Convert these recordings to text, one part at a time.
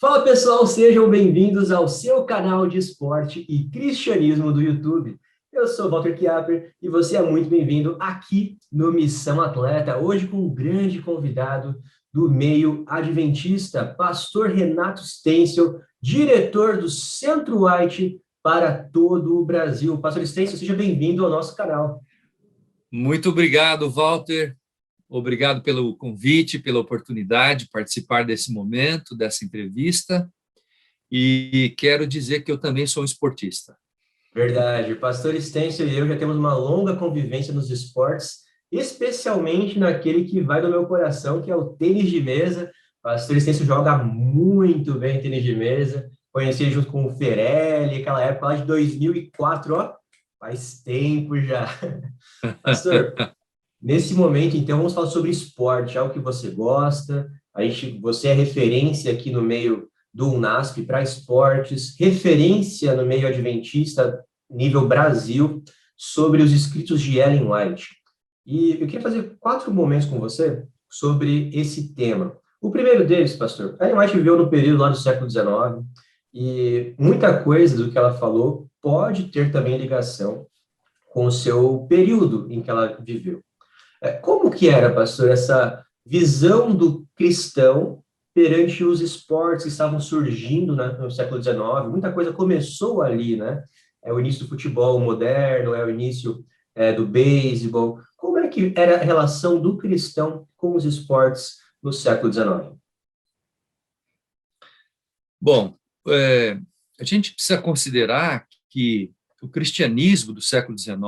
Fala pessoal, sejam bem-vindos ao seu canal de esporte e cristianismo do YouTube. Eu sou Walter Chiaper e você é muito bem-vindo aqui no Missão Atleta, hoje com um grande convidado do meio adventista, pastor Renato Stencil, diretor do Centro White para todo o Brasil. Pastor Stencil, seja bem-vindo ao nosso canal. Muito obrigado, Walter. Obrigado pelo convite, pela oportunidade de participar desse momento, dessa entrevista. E quero dizer que eu também sou um esportista. Verdade. O pastor Stencil e eu já temos uma longa convivência nos esportes, especialmente naquele que vai do meu coração, que é o tênis de mesa. O pastor Stencil joga muito bem tênis de mesa. Conheci ele junto com o Ferelli, aquela época lá de 2004, ó, faz tempo já. Pastor, nesse momento, então, vamos falar sobre esporte, algo que você gosta. Você é referência aqui no meio do UNASP para esportes, referência no meio adventista, nível Brasil, sobre os escritos de Ellen White. E eu queria fazer 4 momentos com você sobre esse tema. O primeiro deles, pastor, Ellen White viveu no período lá do século XIX, e muita coisa do que ela falou pode ter também ligação com o seu período em que ela viveu. Como que era, pastor, essa visão do cristão perante os esportes que estavam surgindo, né, no século XIX? Muita coisa começou ali, né? É o início do futebol moderno, é o início do beisebol. Como é que era a relação do cristão com os esportes no século XIX? Bom, a gente precisa considerar que o cristianismo do século XIX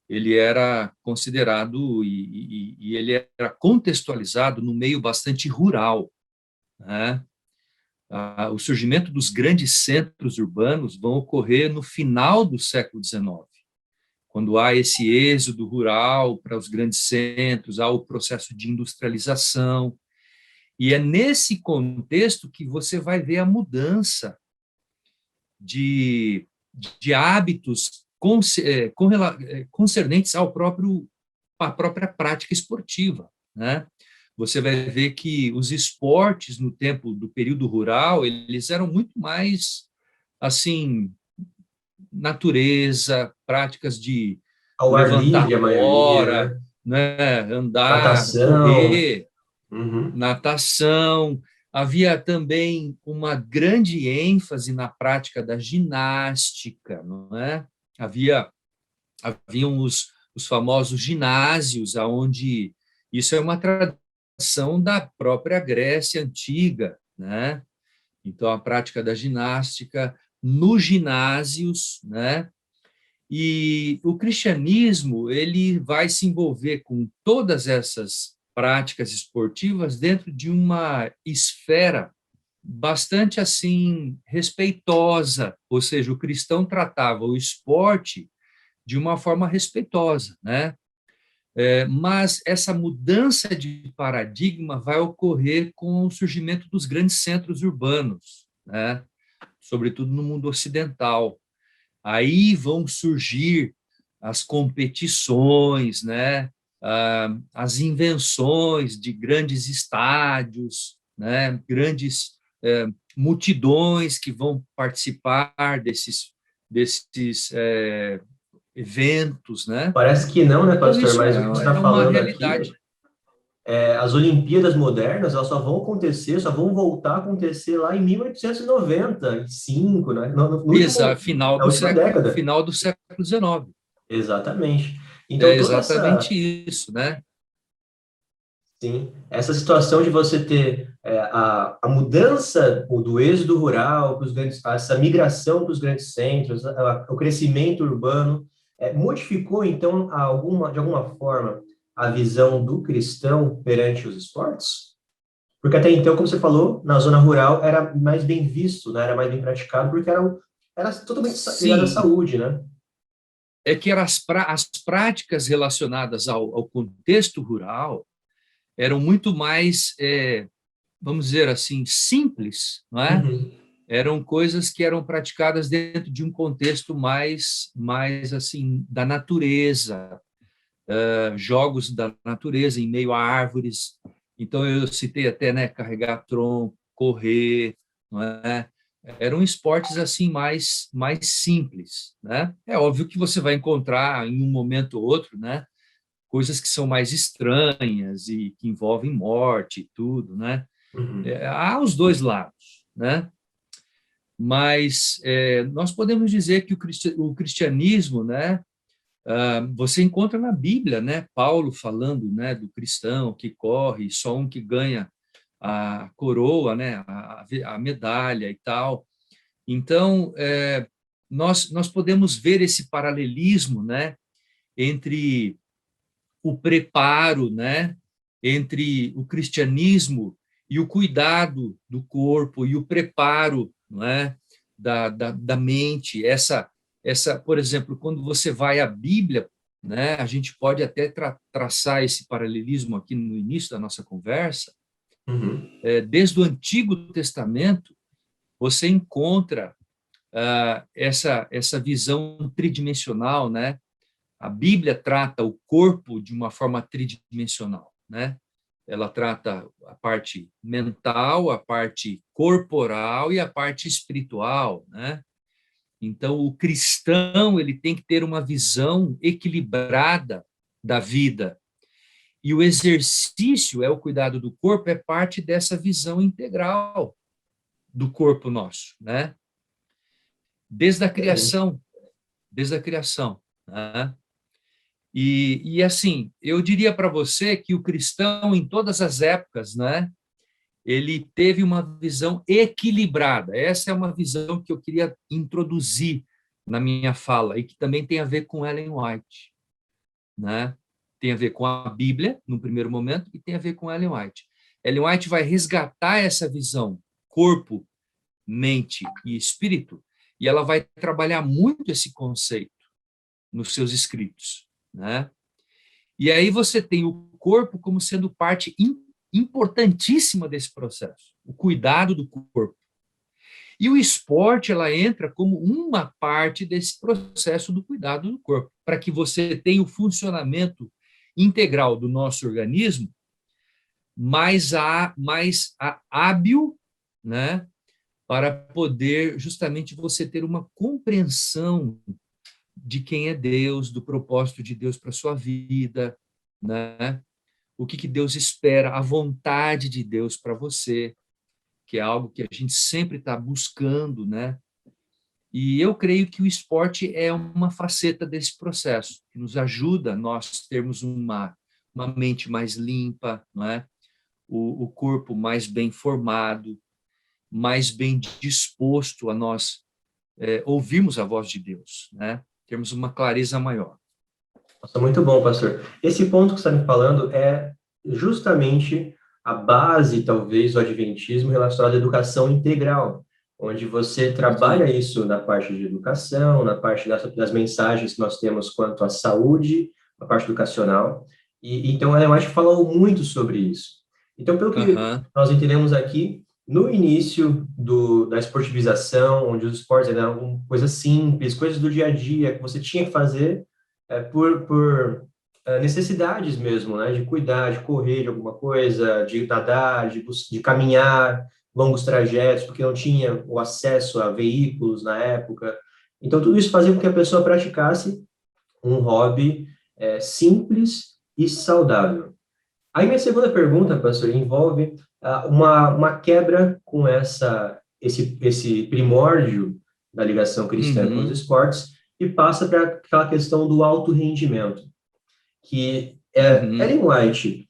ele era considerado e ele era contextualizado no meio bastante rural, né? O surgimento dos grandes centros urbanos vão ocorrer no final do século XIX, quando há esse êxodo rural para os grandes centros, há o processo de industrialização, e é nesse contexto que você vai ver a mudança de hábitos concernentes à própria prática esportiva, né? Você vai ver que os esportes no tempo do período rural, eles eram muito mais, assim, natureza, práticas de Ao ar levantar livre, a maioria, hora, né? né? Andar, Natação. correr, Uhum. natação. Havia também uma grande ênfase na prática da ginástica, não é? Haviam os famosos ginásios, aonde isso é uma tradição da própria Grécia antiga, né? Então, a prática da ginástica nos ginásios, né? E o cristianismo, ele vai se envolver com todas essas práticas esportivas dentro de uma esfera bastante assim respeitosa, ou seja, o cristão tratava o esporte de uma forma respeitosa, né? Mas essa mudança de paradigma vai ocorrer com o surgimento dos grandes centros urbanos, né? Sobretudo no mundo ocidental. Aí vão surgir as competições, né? As invenções de grandes estádios, né? Grandes multidões que vão participar desses eventos, né? Parece que não, né, Então, pastor? isso Mas o que você está é uma falando aqui, realidade. as Olimpíadas modernas, elas só vão acontecer, só vão voltar a acontecer lá em 1895, né? No último, na última década. Final do século XIX. Exatamente. Então, É toda exatamente isso, né? sim, essa situação de você ter a mudança do êxodo rural para os grandes, essa migração para os grandes centros, o crescimento urbano, modificou, então, de alguma forma, a visão do cristão perante os esportes? Porque até então, como você falou, na zona rural era mais bem visto, né? Era mais bem praticado, porque era totalmente ligado à Sim, saúde, né? é que as práticas relacionadas ao contexto rural eram muito mais, vamos dizer assim, simples, não é? Uhum. Eram coisas que eram praticadas dentro de um contexto mais assim, da natureza, jogos da natureza em meio a árvores. Então, eu citei até, né, carregar tronco, correr, não é? Eram esportes assim mais simples, né? É óbvio que você vai encontrar em um momento ou outro, né, coisas que são mais estranhas e que envolvem morte e tudo, né? Uhum. Há os dois lados, né? Mas nós podemos dizer que o cristianismo, né, você encontra na Bíblia, né, Paulo falando, né, do cristão que corre, só um que ganha a coroa, né, a medalha e tal. Então, nós podemos ver esse paralelismo, né, entre o preparo, né, entre o cristianismo e o cuidado do corpo e o preparo, não é, da mente. Por exemplo, quando você vai à Bíblia, né, a gente pode até traçar esse paralelismo aqui no início da nossa conversa. Uhum. Desde o Antigo Testamento, você encontra essa visão tridimensional, né? A Bíblia trata o corpo de uma forma tridimensional, né? Ela trata a parte mental, a parte corporal e a parte espiritual, né? Então, o cristão ele tem que ter uma visão equilibrada da vida. E o exercício, o cuidado do corpo, é parte dessa visão integral do corpo nosso, né? Desde a Excelente. criação, desde a criação, né? E assim, eu diria para você que o cristão, em todas as épocas, né, ele teve uma visão equilibrada. Essa é uma visão que eu queria introduzir na minha fala e que também tem a ver com Ellen White, né? Tem a ver com a Bíblia, no primeiro momento, e tem a ver com Ellen White. Ellen White vai resgatar essa visão corpo, mente e espírito, e ela vai trabalhar muito esse conceito nos seus escritos, né? E aí você tem o corpo como sendo parte importantíssima desse processo, o cuidado do corpo. E o esporte, ela entra como uma parte desse processo do cuidado do corpo, para que você tenha o funcionamento integral do nosso organismo mais hábil, né, para poder justamente você ter uma compreensão de quem é Deus, do propósito de Deus para sua vida, né? O que Deus espera, a vontade de Deus para você, que é algo que a gente sempre está buscando, né? E eu creio que o esporte é uma faceta desse processo, que nos ajuda a nós termos uma mente mais limpa, não é? O corpo mais bem formado, mais bem disposto a nós ouvirmos a voz de Deus, né? Termos uma clareza maior. Nossa, muito bom, pastor. Esse ponto que você está me falando é justamente a base, talvez, do adventismo relacionado à educação integral, onde você trabalha Sim. isso na parte de educação, na parte das mensagens que nós temos quanto à saúde, a parte educacional. E então, eu acho que falou muito sobre isso. Então, pelo que Aham. nós entendemos aqui, no início da esportivização, onde os esportes eram coisas simples, coisas do dia a dia que você tinha que fazer, por necessidades mesmo, né? De cuidar, de correr de alguma coisa, de nadar, de caminhar longos trajetos, porque não tinha o acesso a veículos na época. Então, tudo isso fazia com que a pessoa praticasse um hobby simples e saudável. Aí, minha segunda pergunta, pastor, envolve uma quebra com esse primórdio da ligação cristã com os Uhum. esportes e passa para aquela questão do alto rendimento, que Uhum. Ellen White,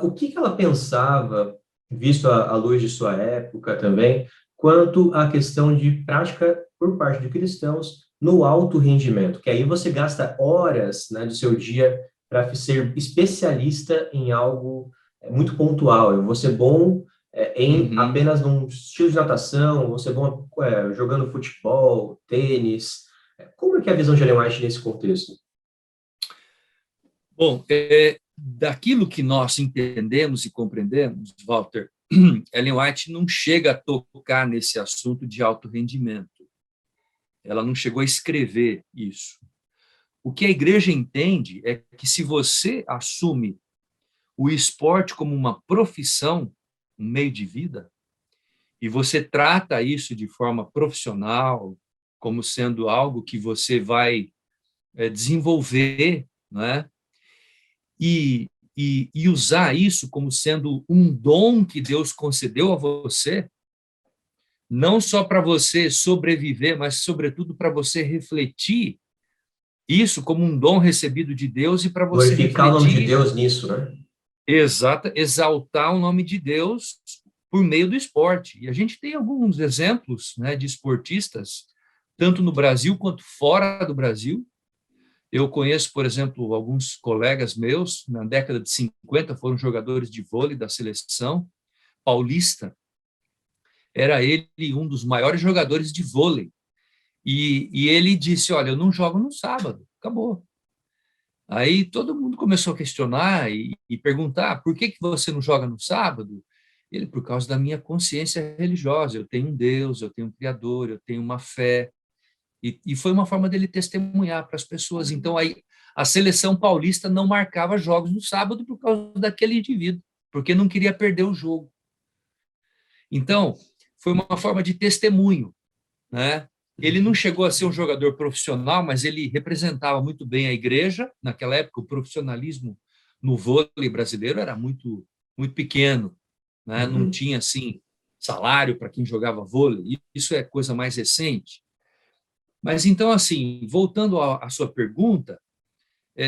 o que ela pensava, visto a luz de sua época também, quanto à questão de prática por parte de cristãos no alto rendimento, que aí você gasta horas, né, do seu dia para ser especialista em algo muito pontual. Eu vou ser bom em Uhum. apenas num estilo de natação, vou ser bom jogando futebol, tênis. Como é que é a visão de Ellen White nesse contexto? Bom, daquilo que nós entendemos e compreendemos, Walter, Ellen White não chega a tocar nesse assunto de alto rendimento. Ela não chegou a escrever isso. O que a igreja entende é que se você assume o esporte como uma profissão, um meio de vida, e você trata isso de forma profissional, como sendo algo que você vai desenvolver, né? E usar isso como sendo um dom que Deus concedeu a você, não só para você sobreviver, mas, sobretudo, para você refletir isso como um dom recebido de Deus e para você Glorificar o nome de refletir, Deus nisso, né? exaltar o nome de Deus por meio do esporte. E a gente tem alguns exemplos, né, de esportistas, tanto no Brasil quanto fora do Brasil. Eu conheço, por exemplo, alguns colegas meus, na década de 50, foram jogadores de vôlei da seleção paulista. Era ele um dos maiores jogadores de vôlei. E ele disse, olha, eu não jogo no sábado, acabou. Aí todo mundo começou a questionar e perguntar, por que você não joga no sábado? Ele, por causa da minha consciência religiosa, eu tenho um Deus, eu tenho um Criador, eu tenho uma fé. E foi uma forma dele testemunhar para as pessoas. Então, aí, a seleção paulista não marcava jogos no sábado por causa daquele indivíduo, porque não queria perder o jogo. Então, foi uma forma de testemunho, né? Ele não chegou a ser um jogador profissional, mas ele representava muito bem a igreja. Naquela época, o profissionalismo no vôlei brasileiro era muito, muito pequeno, né? Não tinha, assim, salário para quem jogava vôlei. Isso é coisa mais recente. Mas, então, assim, voltando à sua pergunta,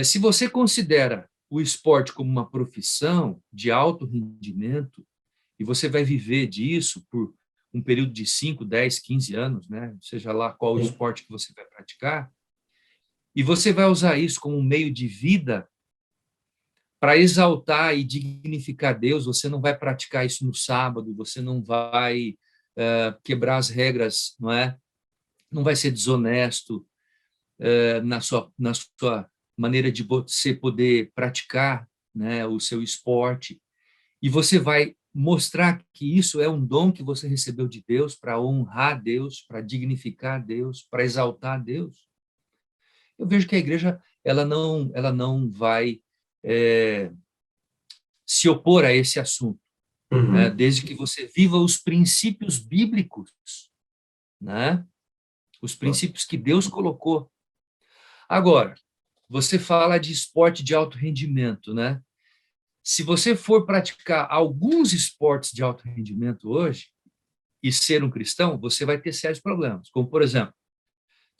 se você considera o esporte como uma profissão de alto rendimento, e você vai viver disso por um período de 5, 10, 15 anos, né? Seja lá qual o Sim. esporte que você vai praticar, e você vai usar isso como um meio de vida para exaltar e dignificar Deus, você não vai praticar isso no sábado, você não vai quebrar as regras, não é? Não vai ser desonesto na sua maneira de você poder praticar, né, o seu esporte, e você vai mostrar que isso é um dom que você recebeu de Deus para honrar Deus, para dignificar Deus, para exaltar Deus. Eu vejo que a igreja ela não vai se opor a esse assunto, né, Uhum. desde que você viva os princípios bíblicos, né, os princípios que Deus colocou. Agora, você fala de esporte de alto rendimento, né? Se você for praticar alguns esportes de alto rendimento hoje e ser um cristão, você vai ter sérios problemas, como, por exemplo,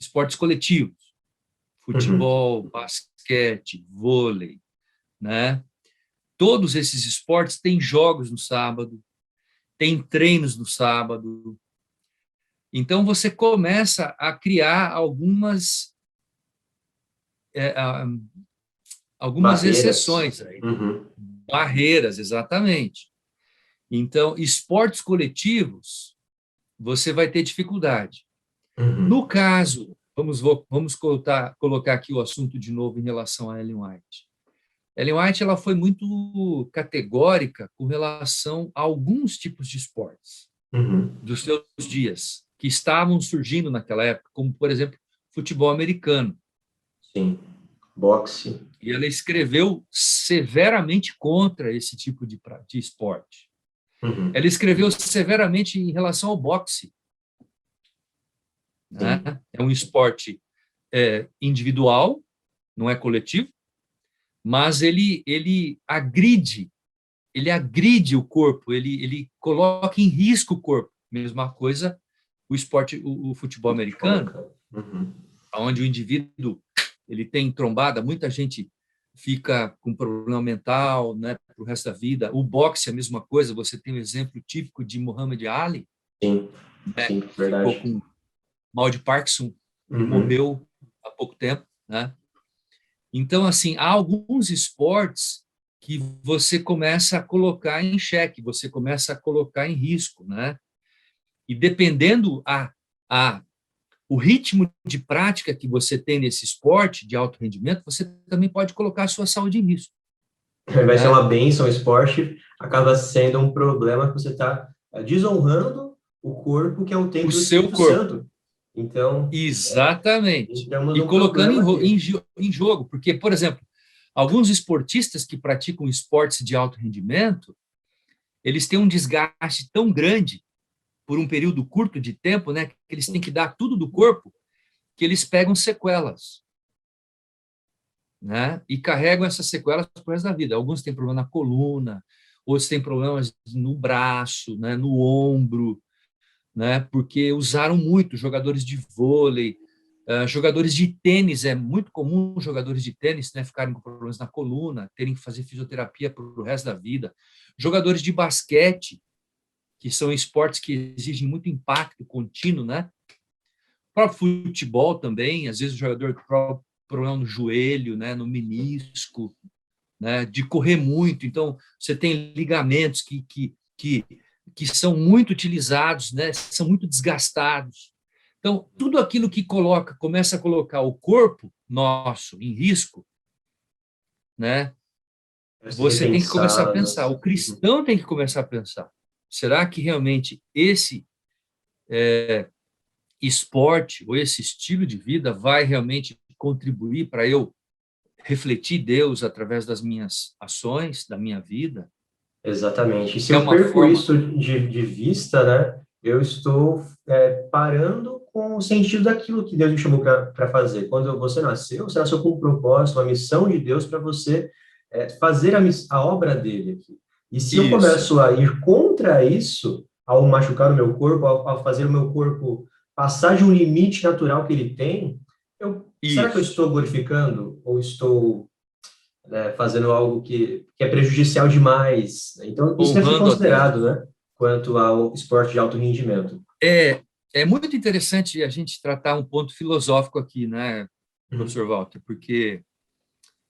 esportes coletivos, Uhum. futebol, basquete, vôlei, né? Todos esses esportes têm jogos no sábado, têm treinos no sábado. Então, você começa a criar é, algumas Barreiras. exceções aí, Uhum. barreiras, exatamente. Então, esportes coletivos, você vai ter dificuldade. Uhum. No caso, vamos colocar aqui o assunto de novo em relação a Ellen White. Ellen White ela foi muito categórica com relação a alguns tipos de esportes Uhum. dos seus dias, que estavam surgindo naquela época, como, por exemplo, futebol americano. Sim. Boxe. E ela escreveu severamente contra esse tipo de esporte. Uhum. Ela escreveu severamente em relação ao boxe, né? Sim. É um esporte individual, não é coletivo, mas ele agride o corpo, ele coloca em risco o corpo. Mesma coisa o esporte, o futebol americano, Uhum. onde o indivíduo ele tem trombada, muita gente fica com problema mental, né, para o resto da vida. O boxe é a mesma coisa, você tem um exemplo típico de Muhammad Ali, Sim. né, Sim, que ficou verdade. com mal de Parkinson e Uhum. morreu há pouco tempo, né? Então, assim, há alguns esportes que você começa a colocar em xeque, você começa a colocar em risco, né? E dependendo o ritmo de prática que você tem nesse esporte de alto rendimento, você também pode colocar a sua saúde em risco, Vai ser né? uma bênção o esporte, acaba sendo um problema que você está desonrando o corpo, que é o O templo do seu Espírito corpo. Santo. Então, Exatamente. entramos E num colocando problema aqui. em jogo, porque, por exemplo, alguns esportistas que praticam esportes de alto rendimento, eles têm um desgaste tão grande, por um período curto de tempo, né, que eles têm que dar tudo do corpo, que eles pegam sequelas, né, e carregam essas sequelas pro resto da vida. Alguns têm problema na coluna, outros têm problemas no braço, né, no ombro, né, porque usaram muito jogadores de vôlei, jogadores de tênis. É muito comum jogadores de tênis, né, ficarem com problemas na coluna, terem que fazer fisioterapia para o resto da vida. Jogadores de basquete, que são esportes que exigem muito impacto contínuo, né? O próprio futebol também, às vezes o jogador tem problema no joelho, né, no menisco, né, de correr muito. Então, você tem ligamentos que são muito utilizados, né, são muito desgastados. Então, tudo aquilo que começa a colocar o corpo nosso em risco, né, Deve ser você tem que começar a repensado. pensar, o cristão tem que começar a pensar, será que realmente esse esporte ou esse estilo de vida vai realmente contribuir para eu refletir Deus através das minhas ações, da minha vida? Exatamente. E se É eu uma perco forma. isso de vista, né, eu estou parando com o sentido daquilo que Deus me chamou para fazer. Quando você nasceu com um propósito, uma missão de Deus para você fazer a obra dele aqui. E se eu Isso. começo a ir contra isso, ao machucar o meu corpo, ao fazer o meu corpo passar de um limite natural que ele tem, será que eu Isso. estou glorificando ou estou fazendo algo que é prejudicial demais? Então, isso deve ser Honrando a Deus. considerado, né, quanto ao esporte de alto rendimento. É muito interessante a gente tratar um ponto filosófico aqui, né, Uhum. professor Walter, porque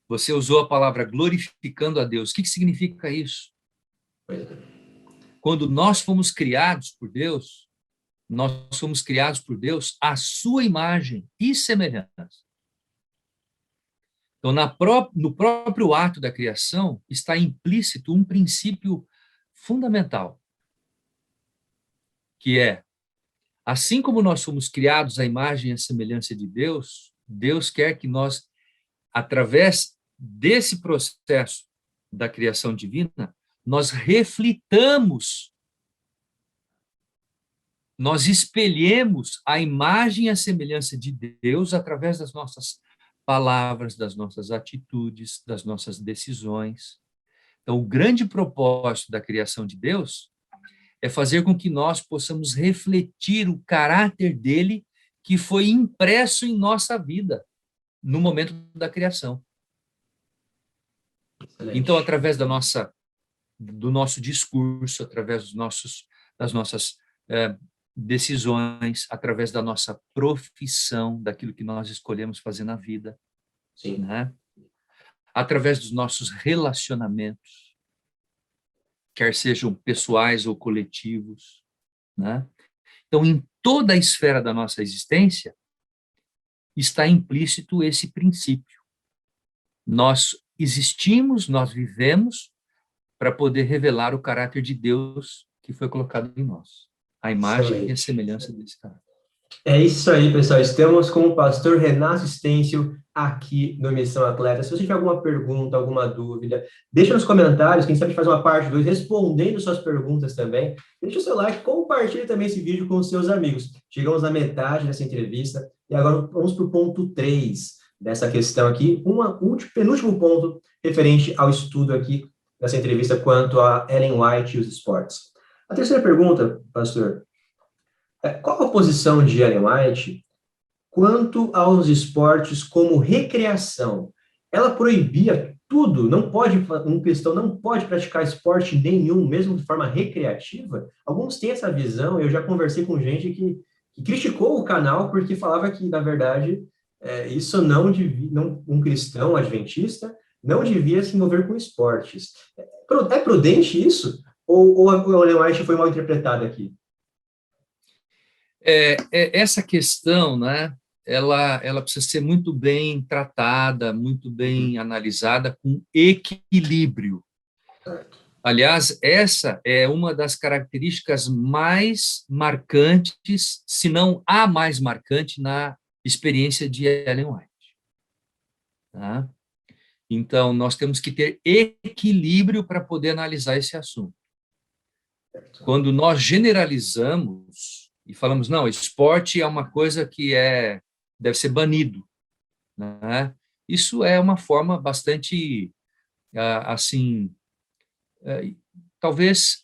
você usou a palavra glorificando a Deus. O que significa isso? Quando nós fomos criados por Deus, nós somos criados por Deus à sua imagem e semelhança. Então, no próprio ato da criação, está implícito um princípio fundamental, que é, assim como nós somos criados à imagem e à semelhança de Deus, Deus quer que nós, através desse processo da criação divina, nós reflitamos, nós espelhemos a imagem e a semelhança de Deus através das nossas palavras, das nossas atitudes, das nossas decisões. Então, o grande propósito da criação de Deus é fazer com que nós possamos refletir o caráter dele que foi impresso em nossa vida no momento da criação. Então, Excelente. através do nosso discurso, através das nossas decisões, através da nossa profissão, daquilo que nós escolhemos fazer na vida, Sim. né? Através dos nossos relacionamentos, quer sejam pessoais ou coletivos, né? Então, em toda a esfera da nossa existência, está implícito esse princípio. Nós existimos, nós vivemos para poder revelar o caráter de Deus que foi colocado em nós, a imagem e a Excelente. semelhança desse caráter. É isso aí, pessoal. Estamos com o pastor Renato Stêncio aqui no Missão Atleta. Se você tiver alguma pergunta, alguma dúvida, deixa nos comentários, quem sabe faz uma parte 2 respondendo suas perguntas também. Deixa o seu like, compartilhe também esse vídeo com os seus amigos. Chegamos na metade dessa entrevista e agora vamos para o ponto 3 dessa questão aqui, penúltimo ponto referente ao estudo aqui dessa entrevista quanto a Ellen White e os esportes. A terceira pergunta, pastor, qual a posição de Ellen White quanto aos esportes como recreação? Ela proibia tudo, um cristão não pode praticar esporte nenhum, mesmo de forma recreativa? Alguns têm essa visão, eu já conversei com gente que criticou o canal porque falava que, na verdade, isso não devia, um cristão adventista não devia se envolver com esportes. É prudente isso? Ou a Ellen White foi mal interpretada aqui? Essa questão, né, ela precisa ser muito bem tratada, muito bem analisada, com equilíbrio. Aliás, essa é uma das características mais marcantes, se não a mais marcante, na experiência de Ellen White. Tá? Então, nós temos que ter equilíbrio para poder analisar esse assunto. quando nós generalizamos e falamos, não, esporte é uma coisa que deve ser banido, né? Isso é uma forma bastante, assim, talvez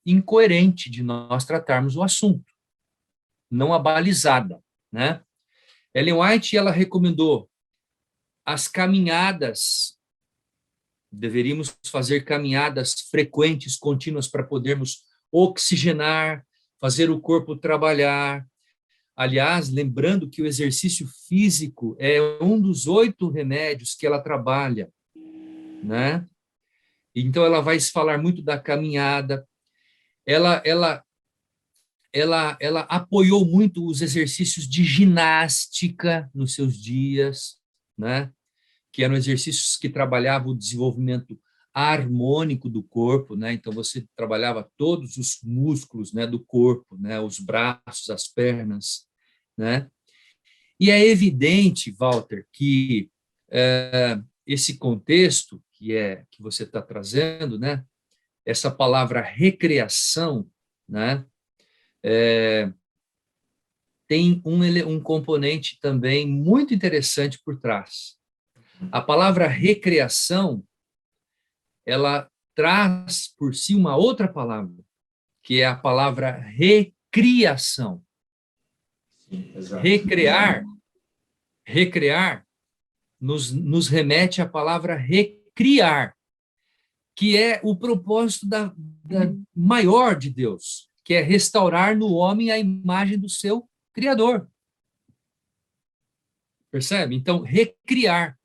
incoerente de nós tratarmos o assunto, não abalizada, né? Ellen White, ela recomendou as caminhadas, deveríamos fazer caminhadas frequentes, contínuas, para podermos oxigenar, fazer o corpo trabalhar. Aliás, lembrando que o exercício físico é um dos 8 remédios que ela trabalha, né? Então, ela vai se falar muito da caminhada. Ela apoiou muito os exercícios de ginástica nos seus dias, né? Que eram exercícios que trabalhavam o desenvolvimento harmônico do corpo, né? Então você trabalhava todos os músculos, né, do corpo, né, os braços, as pernas, né? E é evidente, Walter, que esse contexto que você está trazendo, né, essa palavra recreação, né, tem um componente também muito interessante por trás. A palavra recreação, ela traz por si uma outra palavra, que é a palavra recriação. Sim, exato. Recrear nos remete à palavra recriar, que é o propósito maior de Deus, que é restaurar no homem a imagem do seu Criador. Percebe? Então, recriar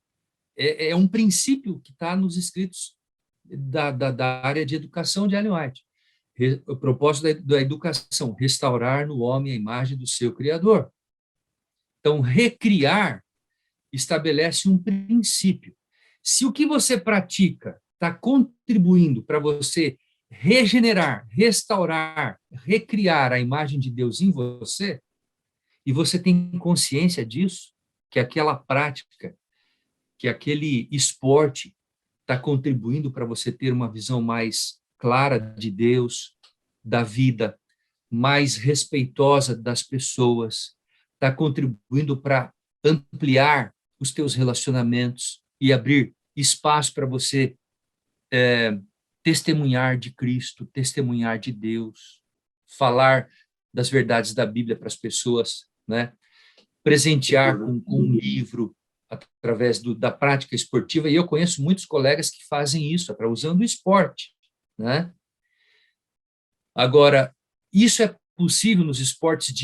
é um princípio que está nos escritos da área de educação de Ellen White. O propósito da educação, restaurar no homem a imagem do seu Criador. Então, recriar estabelece um princípio. Se o que você pratica está contribuindo para você regenerar, restaurar, recriar a imagem de Deus em você, e você tem consciência disso, que aquela prática, que aquele esporte está contribuindo para você ter uma visão mais clara de Deus, da vida, mais respeitosa das pessoas, está contribuindo para ampliar os teus relacionamentos e abrir espaço para você testemunhar de Cristo, testemunhar de Deus, falar das verdades da Bíblia para as pessoas, né? Presentear com um livro através da prática esportiva, e eu conheço muitos colegas que fazem isso, usando o esporte, né? Agora, isso é possível nos esportes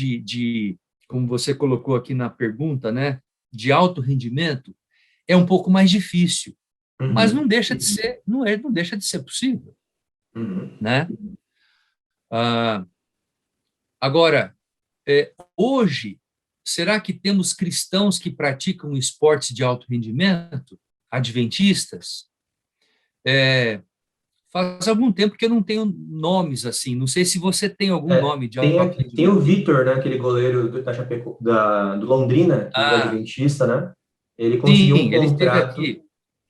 como você colocou aqui na pergunta, né, de alto rendimento, é um pouco mais difícil, mas não deixa de ser, não deixa de ser possível, né? Agora, hoje, será que temos cristãos que praticam esportes de alto rendimento, adventistas? Faz algum tempo que eu não tenho nomes assim. Não sei se você tem algum nome de alto Tem o rendimento. Vitor, né, aquele goleiro do Londrina, que é Ah, adventista, né? Ele conseguiu um sim, ele esteve contrato. aqui.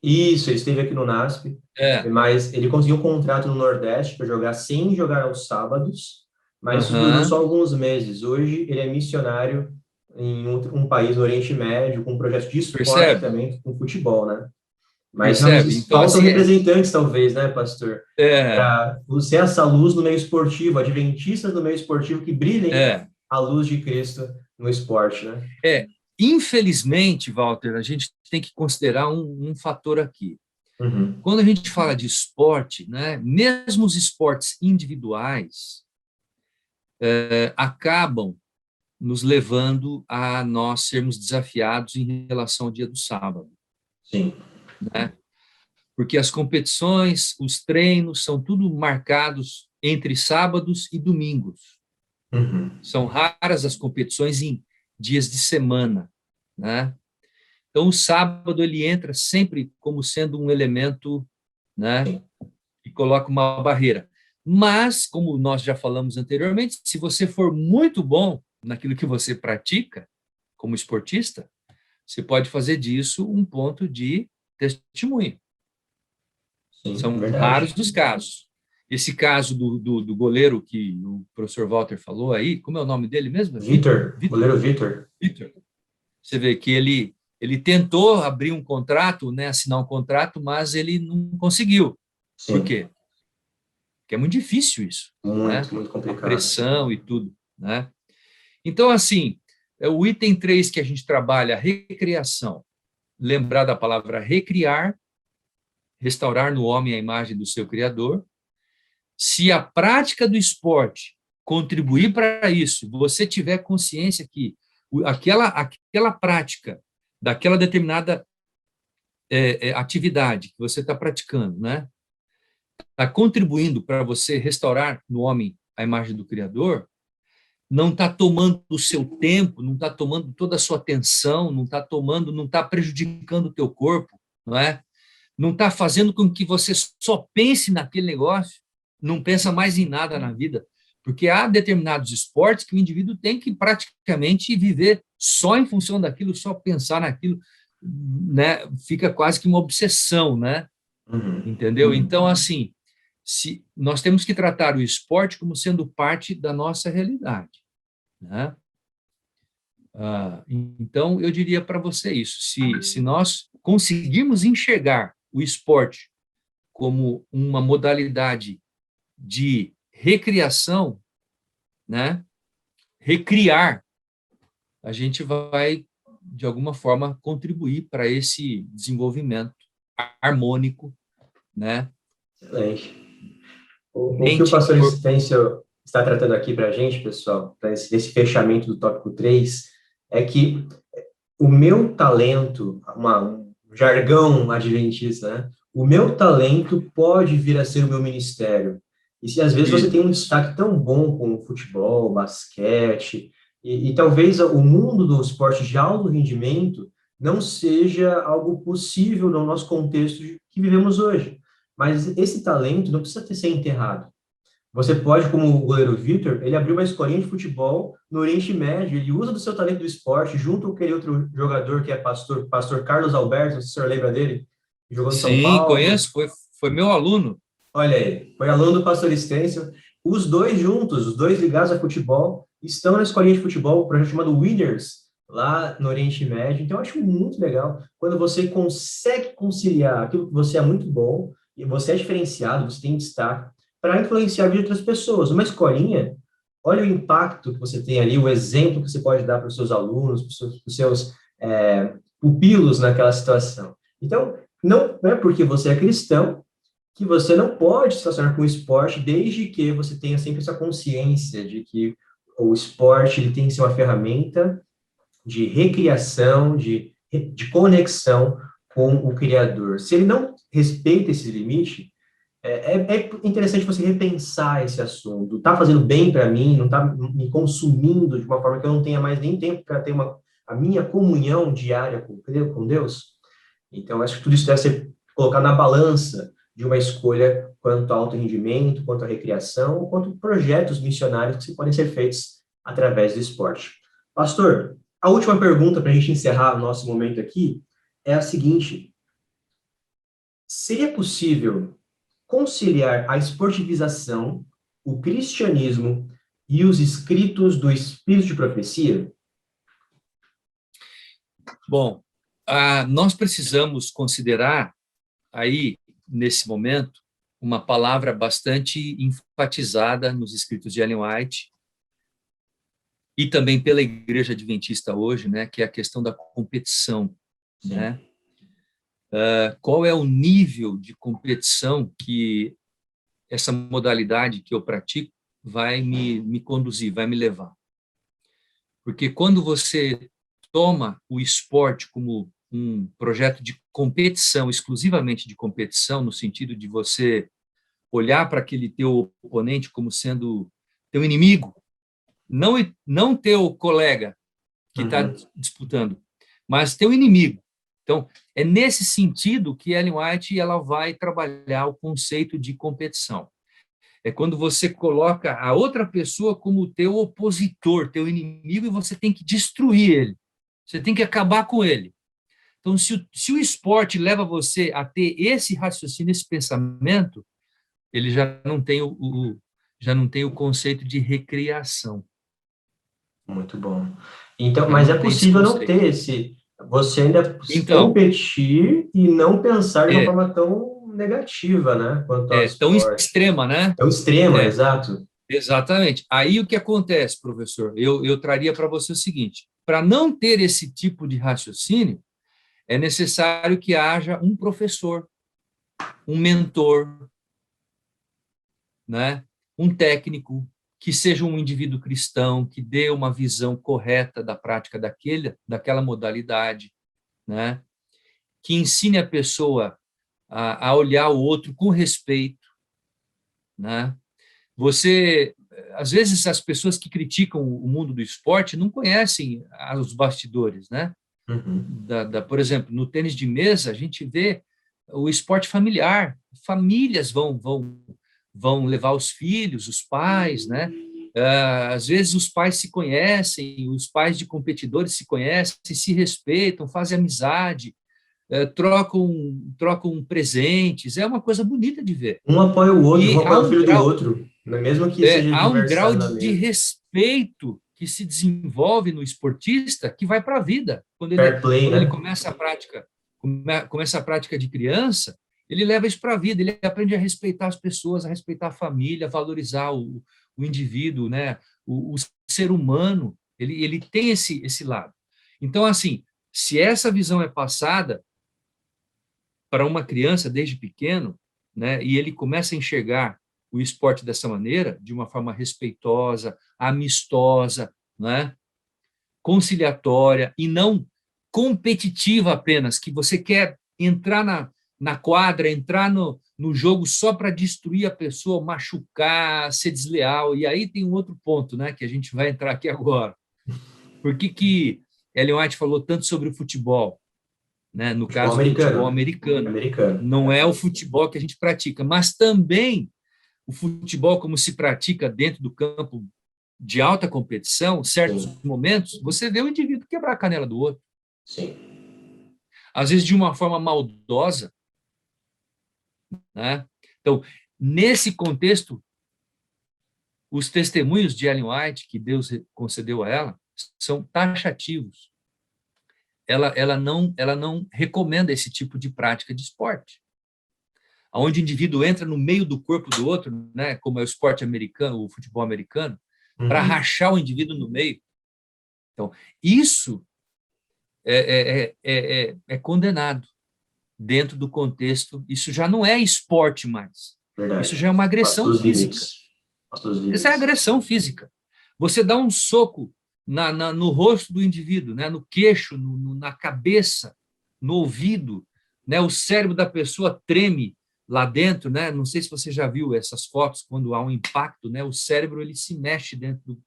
Isso, ele esteve aqui no NASP, É, mas ele conseguiu um contrato no Nordeste para jogar sem jogar aos sábados, mas isso durou aham, só alguns meses. Hoje ele é missionário em um país no Oriente Médio, com um projeto de esporte percebe? também, com futebol, né? Mas Percebe? realmente Então, faltam assim, representantes, talvez, né, pastor? é, Para ser essa luz no meio esportivo, adventistas no meio esportivo que brilhem é, a luz de Cristo no esporte, né? é. Infelizmente, Walter, a gente tem que considerar um fator aqui. Uhum. Quando a gente fala de esporte, né, mesmo os esportes individuais acabam nos levando a nós sermos desafiados em relação ao dia do sábado, Sim. né? Porque as competições, os treinos são tudo marcados entre sábados e domingos. Uhum. São raras as competições em dias de semana, né? Então o sábado ele entra sempre como sendo um elemento, né, que coloca uma barreira. Mas, como nós já falamos anteriormente, se você for muito bom naquilo que você pratica como esportista, você pode fazer disso um ponto de testemunho. Sim, São raros verdade. os casos. Esse caso do goleiro que o professor Walter falou aí, como é o nome dele mesmo? Vitor, goleiro Vitor. Vitor. Você vê que ele tentou abrir um contrato, né, assinar um contrato, mas ele não conseguiu. Sim. Por quê? Porque é muito difícil isso. Muito, né? muito complicado. A pressão e tudo. Né? Então, assim, o item 3 que a gente trabalha, recriação. Lembrar da palavra recriar, restaurar no homem a imagem do seu Criador. Se a prática do esporte contribuir para isso, você tiver consciência que aquela prática daquela determinada atividade que você está praticando, né, está contribuindo para você restaurar no homem a imagem do Criador, não está tomando o seu tempo, não está tomando toda a sua atenção, não está prejudicando o teu corpo, não é? Não está fazendo com que você só pense naquele negócio, não pensa mais em nada na vida, porque há determinados esportes que o indivíduo tem que praticamente viver só em função daquilo, só pensar naquilo, né? Fica quase que uma obsessão, né? Entendeu? Então, assim, nós temos que tratar o esporte como sendo parte da nossa realidade, né? Então, eu diria para você isso, se nós conseguirmos enxergar o esporte como uma modalidade de recriação, né? Recriar, a gente vai, de alguma forma, contribuir para esse desenvolvimento harmônico, né? Excelente. O que o pastor Estêncio está tratando aqui para a gente, pessoal, para esse fechamento do tópico 3, é que o meu talento, um jargão adventista, né? O meu talento pode vir a ser o meu ministério. E se às vezes você tem um destaque tão bom como futebol, basquete, e talvez o mundo do esporte de alto rendimento não seja algo possível no nosso contexto que vivemos hoje. Mas esse talento não precisa ser enterrado. Você pode, como o goleiro Vitor, ele abriu uma escolinha de futebol no Oriente Médio, ele usa do seu talento do esporte, junto com aquele outro jogador que é pastor Carlos Alberto, se o senhor lembra dele? Jogou no São Paulo. Sim, conheço, foi meu aluno. Olha aí, foi aluno do pastor Estêncio. Os dois juntos, os dois ligados a futebol, estão na escolinha de futebol, um projeto chamado Winners, lá no Oriente Médio. Então, eu acho muito legal quando você consegue conciliar aquilo que você é muito bom, e você é diferenciado, você tem destaque, para influenciar a vida de outras pessoas. Uma escolinha, olha o impacto que você tem ali, o exemplo que você pode dar para os seus alunos, para os seus pupilos naquela situação. Então, não é porque você é cristão que você não pode se relacionar com o esporte, desde que você tenha sempre essa consciência de que o esporte ele tem que ser uma ferramenta de recriação, de conexão com o Criador. Se ele não respeita esse limite, é interessante você repensar esse assunto. Está fazendo bem para mim? Não está me consumindo de uma forma que eu não tenha mais nem tempo para ter a minha comunhão diária com Deus? Então, acho que tudo isso deve ser colocado na balança de uma escolha quanto ao alto rendimento, quanto à recreação, quanto a projetos missionários que podem ser feitos através do esporte. Pastor, a última pergunta para a gente encerrar o nosso momento aqui é a seguinte: seria possível conciliar a esportivização, o cristianismo e os escritos do Espírito de Profecia? Bom, nós precisamos considerar aí, nesse momento, uma palavra bastante enfatizada nos escritos de Ellen White e também pela Igreja Adventista hoje, né, que é a questão da competição, né? Qual é o nível de competição que essa modalidade que eu pratico vai me conduzir, vai me levar? Porque quando você toma o esporte como um projeto de competição, exclusivamente de competição, no sentido de você olhar para aquele teu oponente como sendo teu inimigo, não teu colega que está disputando, mas teu inimigo. Então, é nesse sentido que Ellen White ela vai trabalhar o conceito de competição. É quando você coloca a outra pessoa como teu opositor, teu inimigo, e você tem que destruir ele. Você tem que acabar com ele. Então, se o esporte leva você a ter esse raciocínio, esse pensamento, ele já não tem já não tem o conceito de recreação. Muito bom. Então, Já mas é não tem esse possível não conceito. ter esse, você ainda Então, competir e não pensar de uma é, forma tão negativa, né, quanto ao é tão esporte. extrema, né? É o extremo, É, exato. exatamente. Aí o que acontece, professor? Eu traria para você o seguinte: para não ter esse tipo de raciocínio, é necessário que haja um professor, um mentor, né? Um técnico, que seja um indivíduo cristão, que dê uma visão correta da prática daquela modalidade, né? Que ensine a pessoa a olhar o outro com respeito, né? Você, às vezes, as pessoas que criticam o mundo do esporte não conhecem os bastidores, né? Uhum. Por exemplo, no tênis de mesa, a gente vê o esporte familiar. Famílias vão levar os filhos, os pais, né? Às vezes os pais se conhecem, os pais de competidores se conhecem, se respeitam, fazem amizade, trocam presentes. É uma coisa bonita de ver. Um apoia o outro, um E apoia o filho do outro, né, mesmo que seja há um grau adversário na de mesa. respeito que se desenvolve no esportista que vai para a vida. Fair play, Quando ele né? começa a prática de criança, ele leva isso para a vida, ele aprende a respeitar as pessoas, a respeitar a família, a valorizar o indivíduo, né? O ser humano, ele tem esse lado. Então, assim, se essa visão é passada para uma criança desde pequeno, né, e ele começa a enxergar o esporte dessa maneira, de uma forma respeitosa, amistosa, né, conciliatória e não competitiva apenas, que você quer entrar na quadra, entrar no jogo só para destruir a pessoa, machucar, ser desleal. E aí tem um outro ponto, né, que a gente vai entrar aqui agora. Por que Ellen White falou tanto sobre o futebol? Né? No Futebol caso do futebol americano. americano. Americano. Não é o futebol que a gente pratica, mas também o futebol como se pratica dentro do campo de alta competição, certos Sim, momentos, você vê o indivíduo quebrar a canela do outro, sim. às vezes de uma forma maldosa, né? Então, nesse contexto, os testemunhos de Ellen White, que Deus concedeu a ela, são taxativos. Ela não recomenda esse tipo de prática de esporte, onde o indivíduo entra no meio do corpo do outro, né, como é o esporte americano, o futebol americano, para Uhum. rachar o indivíduo no meio. Então, isso é condenado dentro do contexto. Isso já não é esporte mais. Isso já Verdade. é uma Passou agressão os física. limites. Passou os Isso é limites. agressão física. Você dá um soco no rosto do indivíduo, né, no queixo, na cabeça, no ouvido, né, o cérebro da pessoa treme lá dentro, né? Não sei se você já viu essas fotos quando há um impacto, né? O cérebro ele se mexe dentro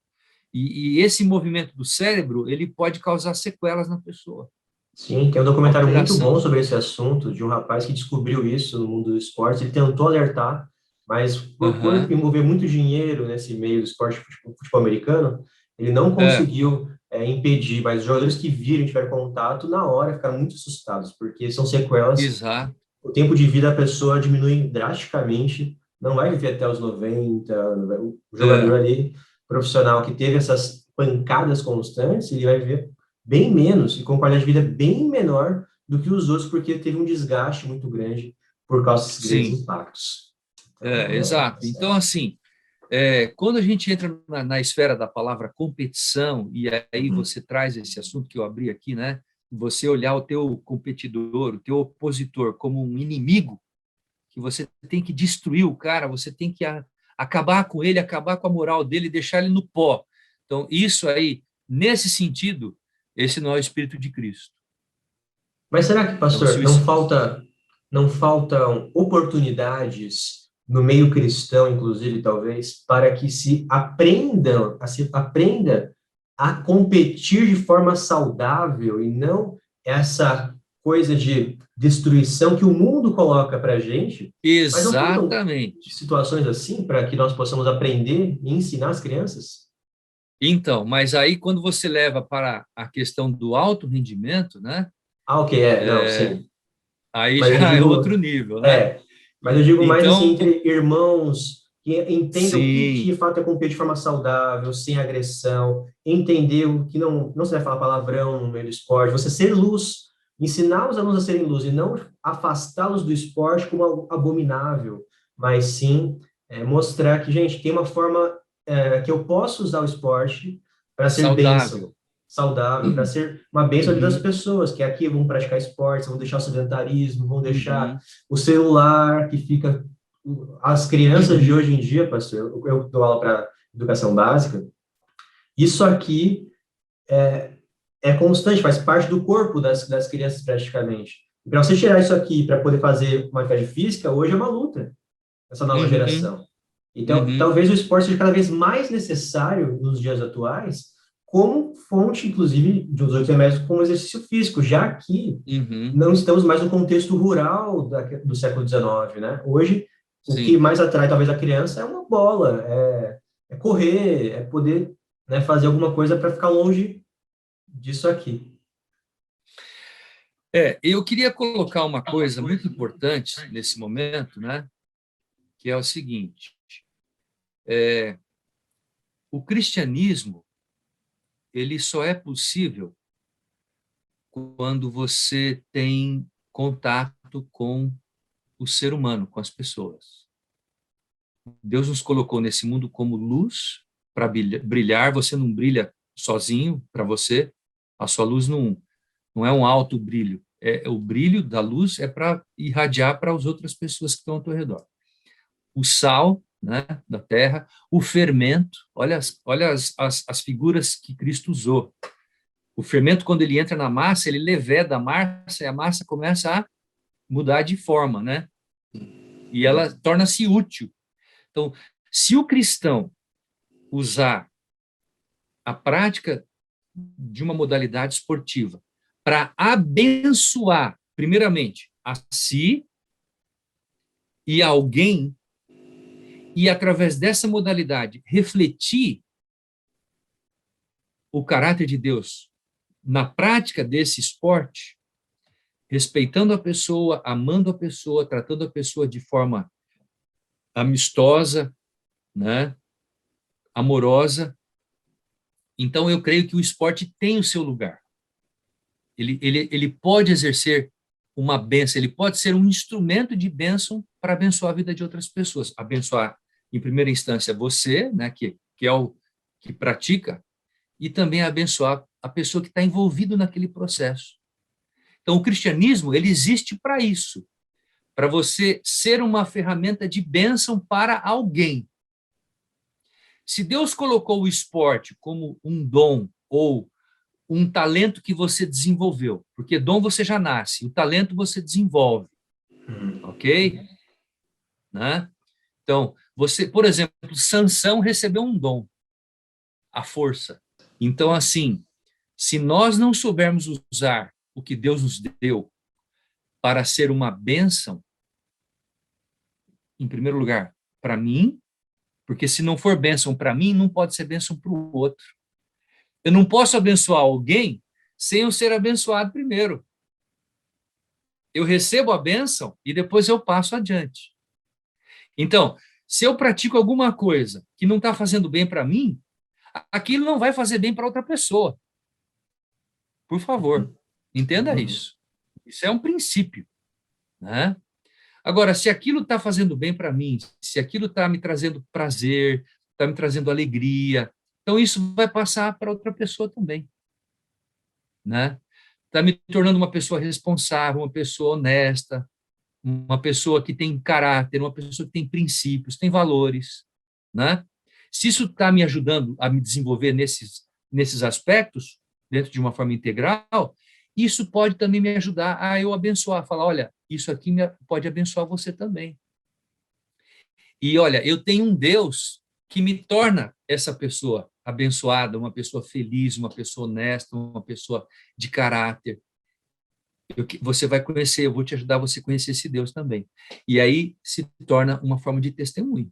e esse movimento do cérebro ele pode causar sequelas na pessoa, Sim, tem um documentário muito bom alteração. sobre esse assunto, de um rapaz que descobriu isso no mundo do esporte. Ele tentou alertar, mas por Uhum. envolver muito dinheiro nesse meio do esporte futebol americano, ele não É, conseguiu impedir. Mas os jogadores que viram e tiveram contato, na hora ficaram muito assustados, porque são sequelas. exato. O tempo de vida da pessoa diminui drasticamente, não vai viver até os 90. O jogador É, ali, profissional, que teve essas pancadas constantes, ele vai viver bem menos e com qualidade de vida bem menor do que os outros, porque teve um desgaste muito grande por causa desses grandes sim, impactos. Então, exato. Então, assim, quando a gente entra na esfera da palavra competição, e aí uhum. você traz esse assunto que eu abri aqui, né? Você olhar o teu competidor, o teu opositor como um inimigo, que você tem que destruir o cara, você tem que acabar com ele, acabar com a moral dele, deixar ele no pó. Então, isso aí, nesse sentido, esse não é o Espírito de Cristo. Mas será que, Então, se pastor, o, não faltam oportunidades no meio cristão, inclusive, talvez, para que se aprenda a competir de forma saudável e não essa coisa de destruição que o mundo coloca para a gente? Mas não faltam exatamente. situações assim para que nós possamos aprender e ensinar as crianças? Então, mas aí quando você leva para a questão do alto rendimento, né? Ah, ok, não, sim. Aí Mas eu já é outro digo, nível, né? é, Mas eu digo mais assim, Então, entre irmãos que entendam o que sim, de fato é competir de forma saudável, sem agressão, entender o que não se vai falar palavrão no meio do esporte, você ser luz, ensinar os alunos a serem luz e não afastá-los do esporte como algo abominável, mas sim mostrar que, gente, tem uma forma que eu posso usar o esporte para ser bênção, saudável. saudável, para ser uma bênção na vida das Uhum, pessoas, que aqui vão praticar esportes, vão deixar o sedentarismo, vão deixar uhum, o celular que fica. As crianças de uhum, hoje em dia, pastor, eu dou aula para educação básica, isso aqui é constante, faz parte do corpo das crianças praticamente. Para você tirar isso aqui para poder fazer uma atividade física, hoje é uma luta, essa nova uhum, geração. Então, uhum, talvez o esporte seja cada vez mais necessário nos dias atuais, como fonte, inclusive, de uns outros remédios, como exercício físico, já que uhum, não estamos mais no contexto rural do século XIX, né? Hoje, o que sim. mais atrai, talvez, a criança é uma bola, é correr, é poder, né, fazer alguma coisa para ficar longe disso aqui. Eu queria colocar uma coisa muito importante nesse momento, né? Que é o seguinte: o cristianismo ele só é possível quando você tem contato com o ser humano, com as pessoas. Deus nos colocou nesse mundo como luz para brilhar. Você não brilha sozinho para você. A sua luz não é um alto brilho. O brilho da luz é para irradiar para as outras pessoas que estão ao teu redor. O sal, né, da terra, o fermento. Olha as figuras que Cristo usou. O fermento, quando ele entra na massa, ele leveda a massa e a massa começa a mudar de forma, né? E ela torna-se útil. Então, se o cristão usar a prática de uma modalidade esportiva para abençoar, primeiramente, a si e a alguém, e através dessa modalidade refletir o caráter de Deus na prática desse esporte, respeitando a pessoa, amando a pessoa, tratando a pessoa de forma amistosa, né, amorosa. Então, eu creio que o esporte tem o seu lugar. Ele pode exercer uma bênção, ele pode ser um instrumento de bênção para abençoar a vida de outras pessoas. Abençoar, em primeira instância, você, né, que é o que pratica, e também abençoar a pessoa que está envolvida naquele processo. Então, o cristianismo, ele existe para isso, para você ser uma ferramenta de bênção para alguém. Se Deus colocou o esporte como um dom ou um talento que você desenvolveu, porque dom você já nasce, o talento você desenvolve, ok? Né? Então, você, por exemplo, Sansão recebeu um dom, a força. Então, assim, se nós não soubermos usar o que Deus nos deu para ser uma bênção, em primeiro lugar, para mim, porque se não for bênção para mim, não pode ser bênção para o outro. Eu não posso abençoar alguém sem eu ser abençoado primeiro. Eu recebo a bênção e depois eu passo adiante. Então, se eu pratico alguma coisa que não está fazendo bem para mim, aquilo não vai fazer bem para outra pessoa. Por favor, entenda isso. Isso é um princípio, né? Agora, se aquilo está fazendo bem para mim, se aquilo está me trazendo prazer, está me trazendo alegria, então isso vai passar para outra pessoa também, né? Está me tornando uma pessoa responsável, uma pessoa honesta, uma pessoa que tem caráter, uma pessoa que tem princípios, tem valores, né? Se isso está me ajudando a me desenvolver nesses aspectos, dentro de uma forma integral, isso pode também me ajudar a eu abençoar, falar, olha, isso aqui pode abençoar você também. E olha, eu tenho um Deus que me torna essa pessoa abençoada, uma pessoa feliz, uma pessoa honesta, uma pessoa de caráter. Você vai conhecer, eu vou te ajudar a você conhecer esse Deus também. E aí se torna uma forma de testemunho.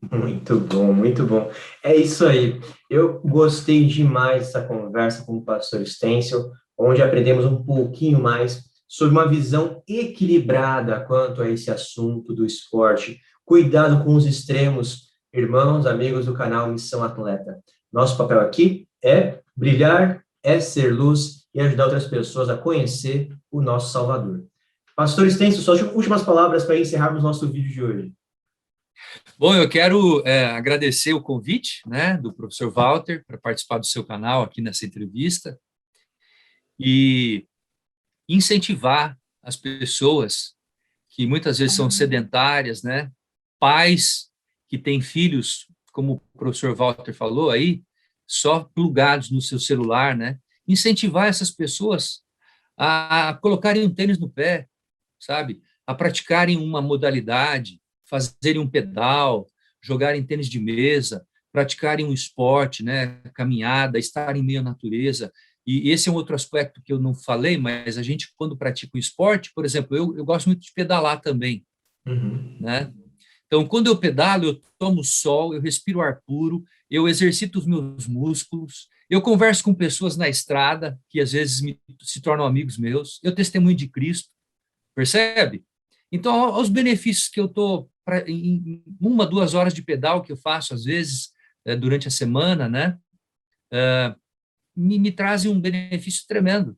Muito bom, muito bom. É isso aí. Eu gostei demais dessa conversa com o pastor Stencil, onde aprendemos um pouquinho mais sobre uma visão equilibrada quanto a esse assunto do esporte. Cuidado com os extremos, irmãos, amigos do canal Missão Atleta. Nosso papel aqui é brilhar, é ser luz e ajudar outras pessoas a conhecer o nosso Salvador. Pastor Stêncio, suas últimas palavras para encerrarmos nosso vídeo de hoje. Bom, eu quero agradecer o convite, né, do professor Walter para participar do seu canal aqui nessa entrevista e incentivar as pessoas que muitas vezes são sedentárias, né, pais que têm filhos, como o professor Walter falou aí, só plugados no seu celular, né, incentivar essas pessoas a colocarem um tênis no pé, sabe, a praticarem uma modalidade, fazerem um pedal, jogarem tênis de mesa, praticarem um esporte, né, caminhada, estarem em meio à natureza. E esse é um outro aspecto que eu não falei, mas a gente, quando pratica um esporte, por exemplo, eu gosto muito de pedalar também, né? Então, quando eu pedalo, eu tomo sol, eu respiro ar puro, eu exercito os meus músculos, eu converso com pessoas na estrada, que às vezes se tornam amigos meus, eu testemunho de Cristo, percebe? Então, os benefícios que eu estou, em 1, 2 horas de pedal que eu faço, às vezes, durante a semana, né, me trazem um benefício tremendo.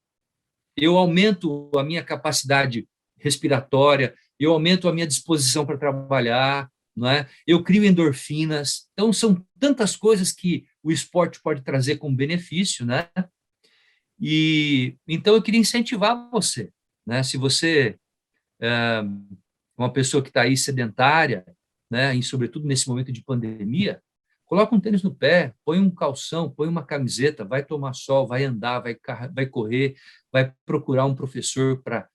Eu aumento a minha capacidade respiratória, eu aumento a minha disposição para trabalhar, não é? Eu crio endorfinas. Então, são tantas coisas que o esporte pode trazer como benefício, né? E então eu queria incentivar você, né? Se você é uma pessoa que está aí sedentária, né? E sobretudo nesse momento de pandemia, coloca um tênis no pé, põe um calção, põe uma camiseta, vai tomar sol, vai andar, vai correr, vai procurar um professor para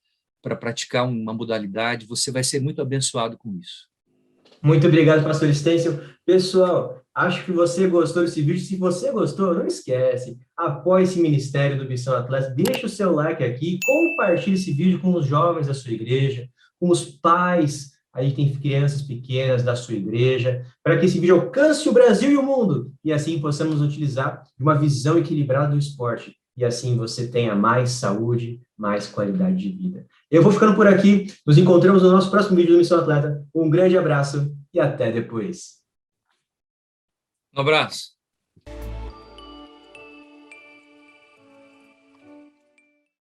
praticar uma modalidade, você vai ser muito abençoado com isso. Muito obrigado, pastor Stêncio. Pessoal, acho que você gostou desse vídeo. Se você gostou, não esquece, apoie esse ministério do Missão Atleta, deixa o seu like aqui, compartilhe esse vídeo com os jovens da sua igreja, com os pais, aí tem crianças pequenas da sua igreja, para que esse vídeo alcance o Brasil e o mundo, e assim possamos utilizar de uma visão equilibrada do esporte, e assim você tenha mais saúde, mais qualidade de vida. Eu vou ficando por aqui, nos encontramos no nosso próximo vídeo do Missão Atleta. Um grande abraço e até depois. Um abraço.